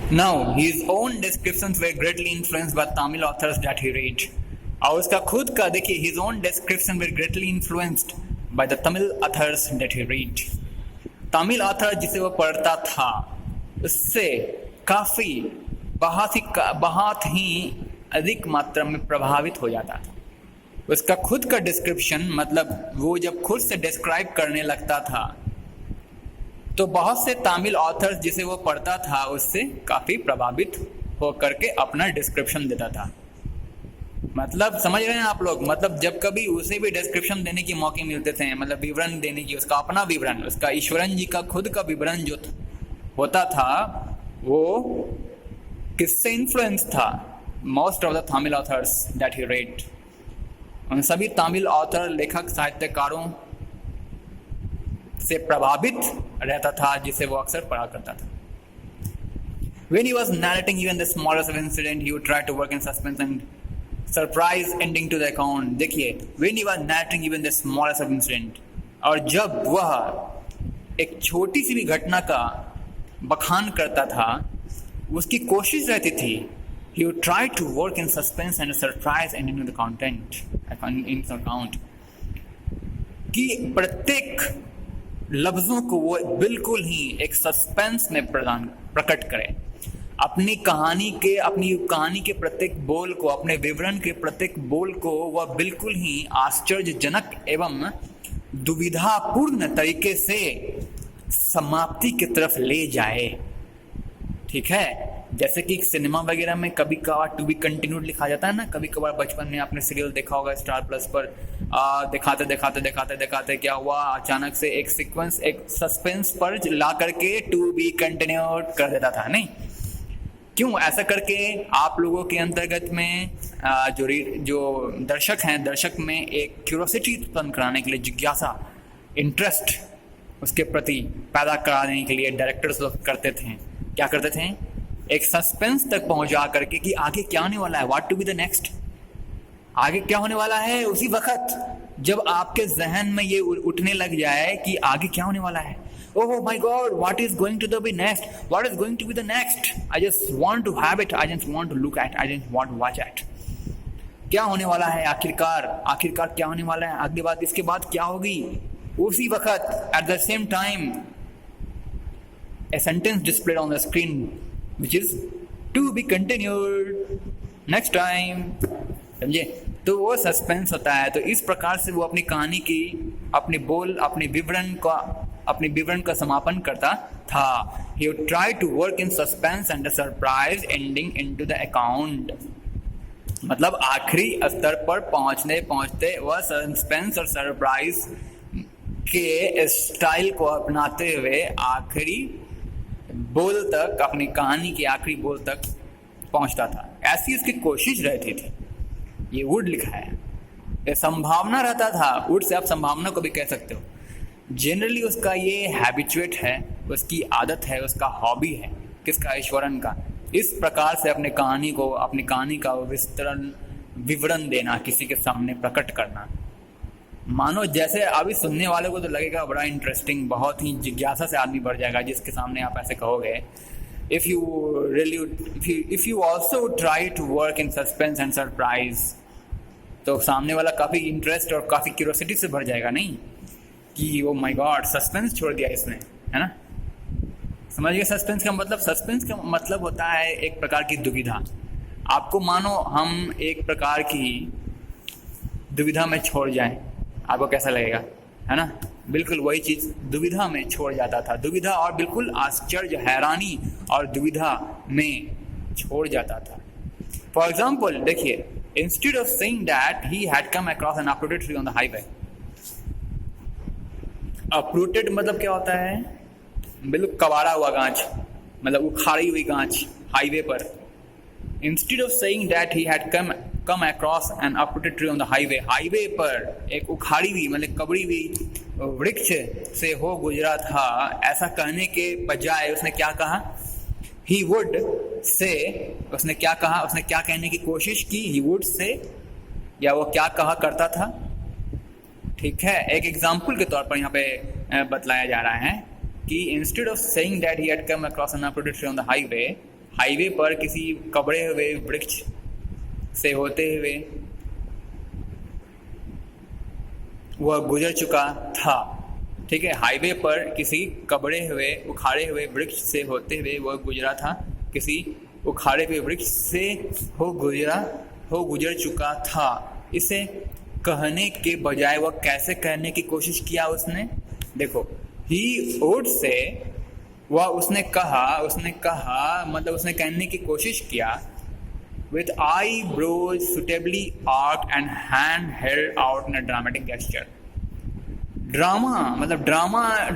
Now, his own descriptions were greatly influenced by Tamil authors that he read. और उसका खुद का देखिए, his own description were greatly influenced by the Tamil authors that he read. Tamil author जिसे वो पढ़ता था उससे काफ़ी बहुत ही अधिक मात्रा में प्रभावित हो जाता था. उसका खुद का डिस्क्रिप्शन, मतलब वो जब खुद से डिस्क्राइब करने लगता था तो बहुत से तमिल ऑथर्स जिसे वो पढ़ता था उससे काफ़ी प्रभावित हो करके अपना डिस्क्रिप्शन देता था. मतलब समझ रहे हैं आप लोग, मतलब जब कभी उसे भी डिस्क्रिप्शन देने के मौके मिलते थे, मतलब विवरण देने की, उसका अपना विवरण, उसका ईश्वरन जी का खुद का विवरण जो होता था वो किससे इन्फ्लुएंस था? Most of the Tamil authors that he red. उन सभी तमिल ऑथर, लेखक, साहित्यकारों से प्रभावित रहता था जिसे वो अक्सर पढ़ा करता था. When he was narrating even the smallest of incident, he would try to work in suspense and surprise ending to the account. देखिए, when he was narrating even the smallest of incident, और जब वह एक छोटी सी भी घटना का बखान करता था उसकी कोशिश रहती थी he would try to work in suspense and a surprise ending to the content in the account, कि प्रत्येक लफ्ज़ों को वो बिल्कुल ही एक सस्पेंस में प्रकट करे. अपनी कहानी के प्रत्येक बोल को, अपने विवरण के प्रत्येक बोल को वह बिल्कुल ही आश्चर्यजनक एवं दुविधापूर्ण तरीके से समाप्ति की तरफ ले जाए. ठीक है, जैसे कि सिनेमा वगैरह में कभी कभार टू बी कंटिन्यूड लिखा जाता है ना. कभी कभार बचपन में आपने सीरियल देखा होगा स्टार प्लस पर, दिखाते क्या हुआ, अचानक से एक सीक्वेंस, एक सस्पेंस पर ला करके टू बी कंटिन्यूड कर देता था. नहीं, क्यों ऐसा करके आप लोगों के अंतर्गत में जो दर्शक हैं, दर्शक में एक क्यूरोसिटी उत्पन्न कराने के लिए, जिज्ञासा, इंटरेस्ट उसके प्रति पैदा कराने के लिए डायरेक्टर्स लोग करते थे. क्या करते थे? एक सस्पेंस तक पहुंचा करके कि आगे क्या होने वाला है, what to be the next, आगे क्या होने वाला है. उसी वक्त जब आपके जहन में ये उठने लग जाए कि आगे क्या होने वाला है, oh my god, what is going to be next, what is going to be the next, I just want to have it, I just want to look at, I just want to watch it. क्या होने वाला है आखिरकार क्या होने वाला है, अगली बात, इसके बाद क्या होगी. उसी वक्त at the same time a sentence displayed on the screen which is to be continued next time. समझे? तो वो सस्पेंस होता है. तो इस प्रकार से वो अपनी कहानी की, अपने विवरण का समापन करता था. He would try to work in suspense and a surprise ending into the account. मतलब आखिरी स्तर पर पहुंचते वह सस्पेंस और सरप्राइज के स्टाइल को अपनाते हुए आखिरी बोल तक, अपनी कहानी के आखिरी बोल तक पहुंचता था. ऐसी उसकी कोशिश रहती थी. ये वुड लिखा है, ये संभावना रहता था. वुड से आप संभावना को भी कह सकते हो. जनरली उसका ये हैबिचुएट है, उसकी आदत है, उसका हॉबी है. किसका? ईश्वरन का. इस प्रकार से अपनी कहानी का विवरण देना, किसी के सामने प्रकट करना. मानो जैसे अभी सुनने वाले को तो लगेगा बड़ा इंटरेस्टिंग, बहुत ही जिज्ञासा से आदमी बढ़ जाएगा जिसके सामने आप ऐसे कहोगे. if you also try to work in suspense and surprise, तो सामने वाला काफ़ी इंटरेस्ट और काफ़ी क्यूरोसिटी से भर जाएगा. नहीं कि ओ माय गॉड, सस्पेंस छोड़ दिया इसने, है ना. समझिए सस्पेंस का मतलब होता है एक प्रकार की दुविधा. आपको मानो हम एक प्रकार की दुविधा में छोड़ जाएं, आपको कैसा लगेगा, है ना. बिल्कुल वही चीज़ दुविधा में छोड़ जाता था. दुविधा और बिल्कुल आश्चर्य, हैरानी और दुविधा में छोड़ जाता था. फॉर एग्जाम्पल देखिए, instead of saying that he had come across N uprooted tree on the highway. Uprooted मतलब क्या होता है? बिल्कुल कबाड़ा हुआ गांच, मतलब उखाड़ी हुई गांच हाईवे पर. Instead of saying that he had come across N uprooted tree on the highway पर एक उखाड़ी हुई, मतलब कबड़ी हुई वृक्ष से हो गुजरा था, ऐसा कहने के बजाय उसने क्या कहा? He would say. उसने क्या कहा? उसने क्या कहने की कोशिश की? ही वुड से, या वो क्या कहा करता था. ठीक है, एक एग्जाम्पल के तौर पर यहाँ पे बतलाया जा रहा है कि instead of saying that he had come across N uprooted tree on the highway पर किसी कबड़े हुए वृक्ष से होते हुए वह गुजर चुका था। ठीक है, हाईवे पर किसी कबड़े हुए उखाड़े हुए वृक्ष से होते हुए वह गुजरा था, किसी उखाड़े हुए वृक्ष से हो गुजर चुका था। इसे कहने के बजाय वह कैसे कहने की कोशिश किया उसने? देखो, ही वुड से, वह उसने कहा मतलब उसने कहने की कोशिश किया with eyebrows suitably arched and hand held out in a dramatic gesture। Drama मतलब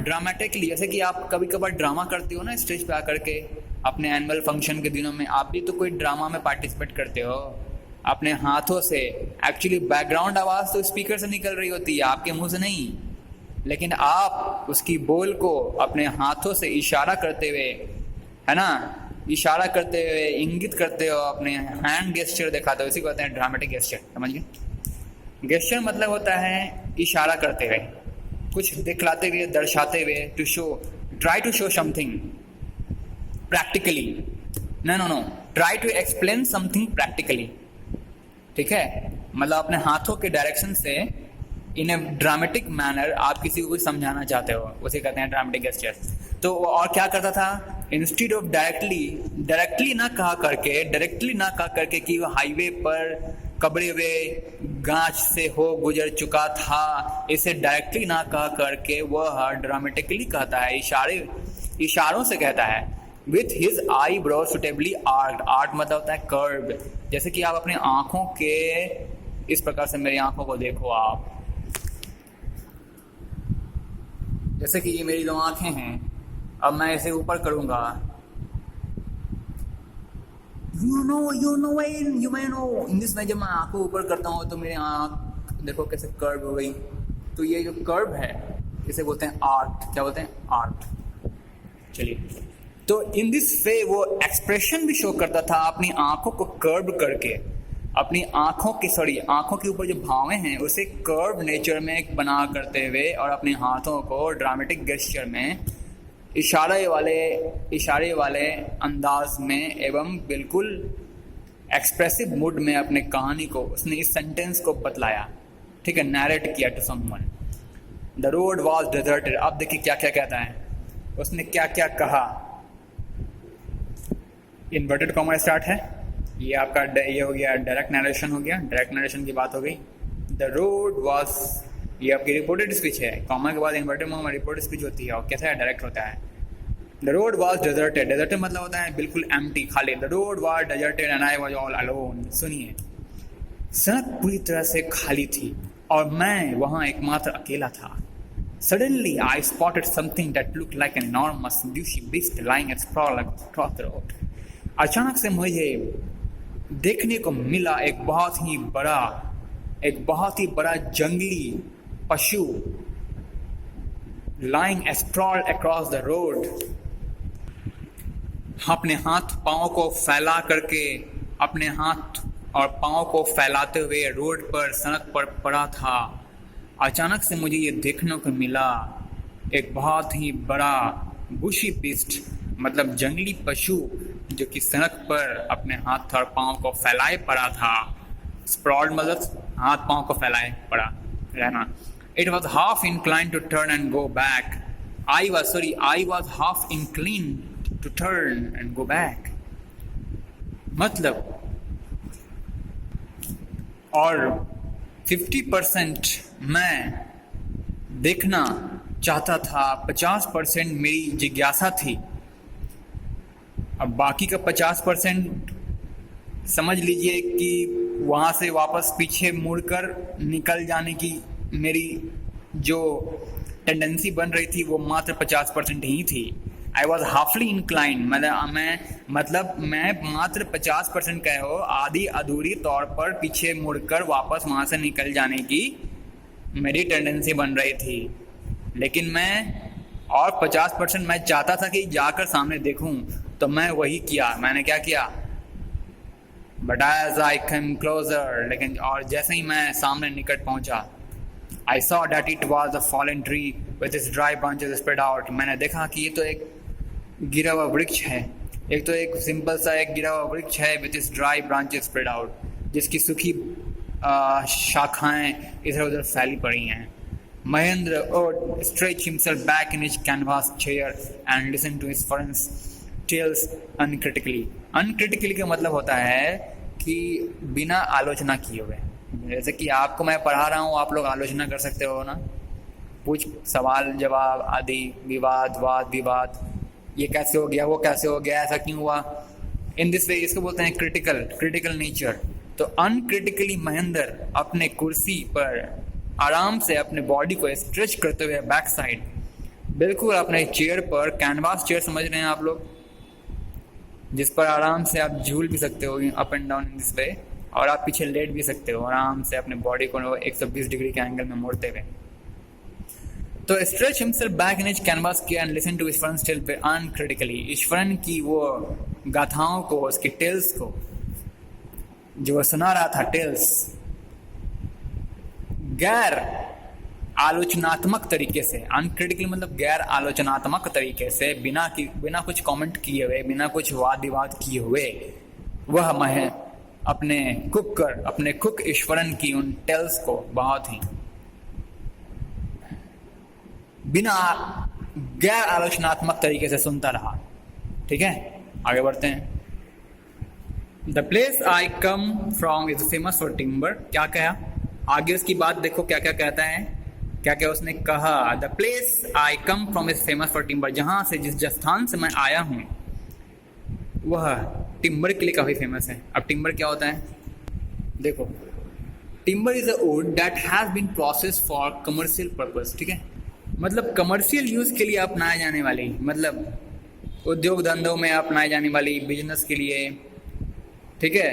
ड्रामेटिकली, जैसे कि आप कभी कभार ड्रामा करते हो ना स्टेज पे आकर के, अपने एनुअल फंक्शन के दिनों में आप भी तो कोई ड्रामा में पार्टिसिपेट करते हो अपने हाथों से। एक्चुअली बैकग्राउंड आवाज़ तो स्पीकर से निकल रही होती है, आपके मुंह से नहीं, लेकिन आप उसकी बोल को अपने हाथों से इशारा करते हुए, है ना, इशारा करते हुए इंगित करते हो, अपने हैंड गेस्चर दिखाते हो, इसी को कहते हैं ड्रामेटिक गेस्चर। समझ गए? गेस्चर मतलब होता है इशारा करते हुए, कुछ दिखलाते हुए, दर्शाते हुए, to show, try to show something practically, no try to explain something practically. ठीक है, मतलब अपने हाथों के डायरेक्शन से इन ए ड्रामेटिक मैनर आप किसी को कुछ समझाना चाहते हो, उसे कहते हैं ड्रामेटिक गेस्चर। तो और क्या करता था? इंस्टीड ऑफ डायरेक्टली ना कहा करके कि वो हाईवे पर कबड़े हुए गाछ से हो गुजर चुका था, इसे डायरेक्टली ना कहा करके वह ड्रामेटिकली कहता है, इशारों से कहता है। With his I bro suitably art मतलब होता है कर्व। जैसे कि आप अपने आंखों के इस प्रकार से, मेरी आंखों को देखो आप, जैसे कि ये मेरी दो आंखें हैं, अब मैं इसे ऊपर करूंगा, यू नो इन दिस में जब मैं आंखों ऊपर करता हूँ तो मेरी आंख देखो कैसे कर्व हो गई। तो ये जो कर्व है इसे बोलते हैं आर्ट। क्या बोलते हैं? आर्ट। चलिए, तो इन दिस वे वो एक्सप्रेशन भी शो करता था अपनी आंखों को कर्व करके, अपनी आंखों के ऊपर जो भावें हैं उसे कर्व नेचर में बना करते हुए, और अपने हाथों को ड्रामेटिक गेस्चर में इशारे वाले अंदाज में एवं बिल्कुल एक्सप्रेसिव मूड में अपने कहानी को उसने इस सेंटेंस को बतलाया। ठीक है, नैरेट किया to someone. The road was deserted. अब देखिए क्या क्या कहता है, उसने क्या क्या कहा। इन्वर्टेड कॉमा स्टार्ट है, ये आपका ये हो गया डायरेक्ट नरेशन, हो गया डायरेक्ट नरेशन की बात हो गई। द रोड वॉज, ये आपकी रिपोर्टेड स्पीच है, कॉमा के बाद इन्वर्टेड कॉमा रिपोर्टेड स्पीच होती है, और कैसा है? डायरेक्ट होता है। The road was deserted. Deserted मतलब होता है बिल्कुल एम्प्टी, खाली। The road was deserted and I was all alone. सुनिए, सड़क पूरी तरह से खाली थी और मैं वहाँ एकमात्र अकेला था। Suddenly I spotted something that looked like an enormous bushy beast lying sprawled across the road। अचानक से मुझे देखने को मिला एक बहुत ही बड़ा जंगली पशु lying sprawled across the road। अपने हाथ पांव को फैला करके, अपने हाथ और पांव को फैलाते हुए रोड पर, सड़क पर पड़ा था। अचानक से मुझे ये देखने को मिला एक बहुत ही बड़ा बुशी बीस्ट मतलब जंगली पशु जो कि सड़क पर अपने हाथ और पांव को फैलाए पड़ा था। स्प्रॉड मतलब हाथ पांव को फैलाए पड़ा रहना। It was half inclined to turn and go back। I was half inclined to turn and go back। मतलब और 50% मैं देखना चाहता था, 50% मेरी जिज्ञासा थी। अब बाकी का 50% समझ लीजिए कि वहाँ से वापस पीछे मुड़कर निकल जाने की मेरी जो टेंडेंसी बन रही थी वो मात्र 50% ही थी। आई वॉज हाफली इंक्लाइन मतलब मैं मात्र 50% कहे हो, आधी अधूरी तौर पर पीछे मुड़कर वापस वहाँ से निकल जाने की मेरी टेंडेंसी बन रही थी। लेकिन मैं और 50% मैं चाहता था कि जाकर सामने देखूं, तो मैं वही किया। मैंने क्या किया? But as I came closer, लेकिन और जैसे ही मैं सामने निकट पहुंचा, I saw that it was a fallen tree with its dry branches spread out। मैंने देखा कि ये तो एक गिरा हुआ वृक्ष है, एक तो एक सिंपल सा एक गिरा हुआ वृक्ष है which is dry branches spread out, जिसकी सूखी शाखाएं इधर उधर फैली पड़ी हैं. Mahendra would stretch himself back in his canvas chair and listen to his friends' tales uncritically. Uncritically का मतलब होता है कि बिना आलोचना किए हुए. जैसे कि आपको मैं पढ़ा रहा हूँ, आप लोग आलोचना कर सकते हो ना, पूछ सवाल जवाब आदि, विवाद वाद विवाद, ये कैसे हो गया, वो कैसे हो गया, ऐसा क्यों हुआ, इन दिस वे. इसको बोलते हैं क्रिटिकल नेचर. तो अनक्रिटिकली महेंद्र अपने कुर्सी पर आराम से अपने बॉडी को स्ट्रेच करते हुए बैक साइड, बिल्कुल अपने चेयर पर, कैनवास चेयर समझ रहे हैं आप लोग, जिस पर आराम से आप झूल भी सकते हो up and down in this way, और आप पीछे लेट भी सकते हो आराम से अपने बॉडी को 120 डिग्री के एंगल में मोड़ते हुए. तो stretch himself back in his canvas के and listen to his friends tell uncritically. Ishwaran की वो गाथाओं को, उसकी टेल्स को जो वो सुना रहा था, टेल्स गैर आलोचनात्मक तरीके से. अनक्रिटिकल मतलब गैर आलोचनात्मक तरीके से, बिना कुछ कमेंट किए हुए, बिना कुछ वाद विवाद किए हुए, वह मैं अपने कुक ईश्वरन की उन टेल्स को बहुत ही बिना गैर आलोचनात्मक तरीके से सुनता रहा. ठीक है, आगे बढ़ते हैं. The place I come from is famous for timber. क्या कहा आगे उसकी बात देखो, क्या क्या कहता है, क्या क्या उसने कहा. The place I come from is famous for timber. जहां से, जिस स्थान से मैं आया हूं, वह टिम्बर के लिए काफी फेमस है. अब टिम्बर क्या होता है देखो. Timber is a wood that has been processed for commercial purpose. ठीक है, मतलब कमर्शियल यूज के लिए अपनाए जाने वाली, मतलब उद्योग धंधों में अपनाए जाने वाली, बिजनेस के लिए, ठीक है,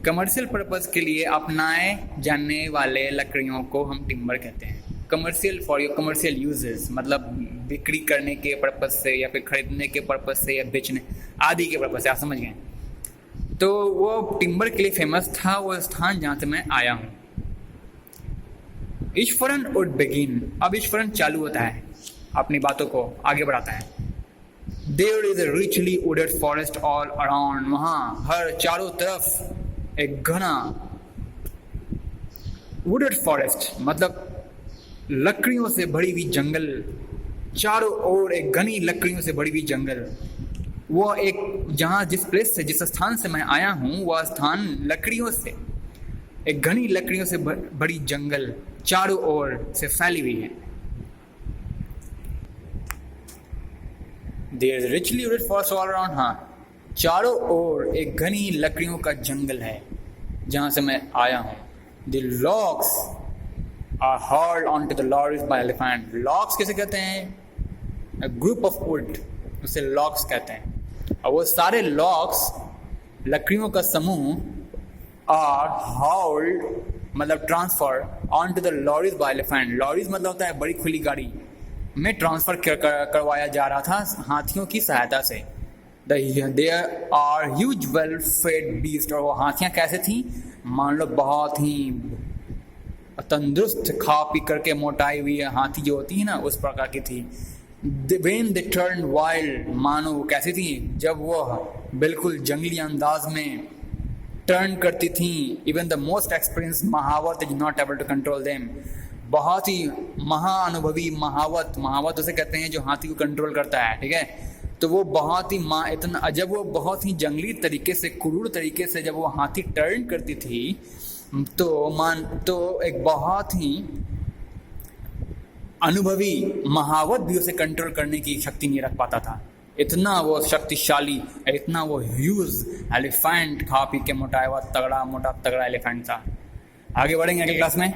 कमर्शियल पर्पस के लिए अपनाए जाने वाले लकड़ियों को हम टिम्बर कहते हैं. Commercial for your commercial uses, मतलब बिक्री करने के पर्पज से या फिर खरीदने के पर्पज से या बेचने आदि के पर्पज से, आप समझ गए. तो वो टिम्बर के लिए फेमस था वो स्थान जहाँ से मैं आया हूँ. Eswaran would begin. अब ईश्वरन चालू होता है, अपनी बातों को आगे बढ़ाता है. There is a richly wooded forest all around. वहाँ हर चारों तरफ एक घना वुडेड फॉरेस्ट, मतलब लकड़ियों से भरी हुई जंगल, चारों ओर एक घनी लकड़ियों से भरी हुई जंगल. वो एक, जहाँ जिस प्लेस से, जिस स्थान से मैं आया हूँ, वह स्थान लकड़ियों से, एक घनी लकड़ियों से भरी जंगल चारों ओर से फैली हुई है. There is richly wooded forest all around. हाँ, चारों ओर एक घनी लकड़ियों का जंगल है जहाँ से मैं आया हूँ. The logs are hauled onto the lorries by elephant. Logs किसे कहते हैं? A group of wood, उसे logs कहते हैं. और वो सारे logs, लकड़ियों का समूह, are hauled मतलब transfer onto the lorries by elephant. Lorries मतलब होता है बड़ी खुली गाड़ी में ट्रांसफर करवाया जा रहा था हाथियों की सहायता से. There are huge well-fed beasts. और वो हाथियाँ कैसे थी, मान लो बहुत ही तंदुरुस्त, खा पी करके मोटाई हुई हाथी जो होती है ना, उस प्रकार की थी. When they turned wild, मानो वो कैसी थी, जब वो बिल्कुल जंगली अंदाज में टर्न करती थी. Even the most experienced महावत is not able to control them. बहुत ही महाअनुभवी महावत उसे कहते हैं जो हाथी को कंट्रोल करता है. ठीक है, तो वो बहुत ही इतना, जब वो बहुत ही जंगली तरीके से, क्रूर तरीके से जब वो हाथी टर्न करती थी, तो एक बहुत ही अनुभवी महावत भी उसे कंट्रोल करने की शक्ति नहीं रख पाता था. इतना वो शक्तिशाली, इतना वो ह्यूज एलिफेंट, खा पी के मोटा तगड़ा एलिफेंट था. आगे बढ़ेंगे अगले क्लास में.